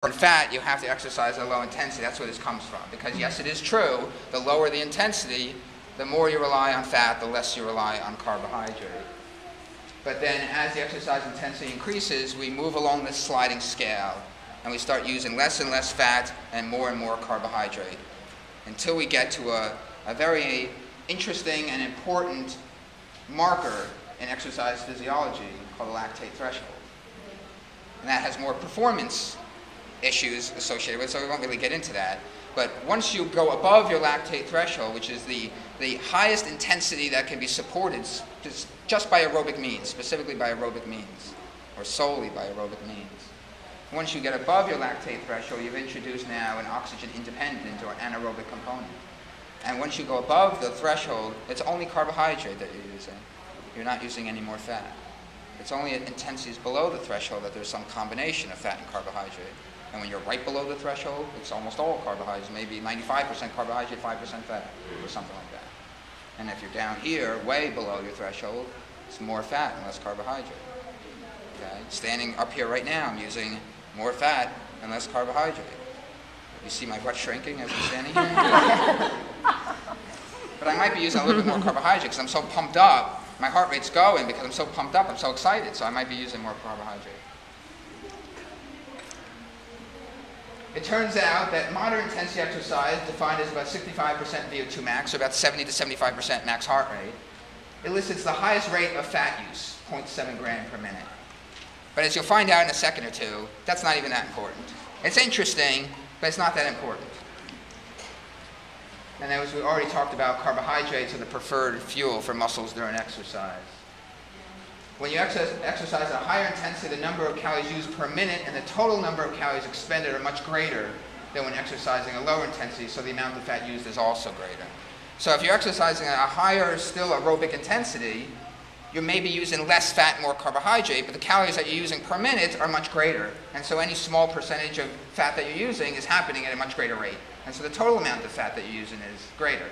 burn fat, you have to exercise at a low intensity. That's where this comes from. Because yes, it is true, the lower the intensity, the more you rely on fat, the less you rely on carbohydrate. But then as the exercise intensity increases, we move along this sliding scale, and we start using less and less fat and more carbohydrate, until we get to a very interesting and important marker in exercise physiology called the lactate threshold. And that has more performance issues associated with it, so we won't really get into that. But once you go above your lactate threshold, which is the highest intensity that can be supported just by aerobic means, specifically by aerobic means, or solely by aerobic means. Once you get above your lactate threshold, you've introduced now an oxygen-independent or anaerobic component. And once you go above the threshold, it's only carbohydrate that you're using. You're not using any more fat. It's only at intensities below the threshold that there's some combination of fat and carbohydrate. And when you're right below the threshold, it's almost all carbohydrates, maybe 95% carbohydrate, 5% fat, or something like that. And if you're down here, way below your threshold, it's more fat and less carbohydrate. Okay? Standing up here right now, I'm using more fat and less carbohydrate. You see my butt shrinking as I'm standing here? But I might be using a little bit more carbohydrate because I'm so pumped up. My heart rate's going because I'm so pumped up, I'm so excited, so I might be using more carbohydrate. It turns out that moderate intensity exercise, defined as about 65% VO2 max, or about 70 to 75% max heart rate, elicits the highest rate of fat use, 0.7 gram per minute. But as you'll find out in a second or two, that's not even that important. It's interesting, but it's not that important. And as we already talked about, carbohydrates are the preferred fuel for muscles during exercise. When you exercise at a higher intensity, the number of calories used per minute and the total number of calories expended are much greater than when exercising at lower intensity, so the amount of fat used is also greater. So if you're exercising at a higher, still aerobic intensity, you may be using less fat and more carbohydrate, but the calories that you're using per minute are much greater. And so any small percentage of fat that you're using is happening at a much greater rate. And so the total amount of fat that you're using is greater.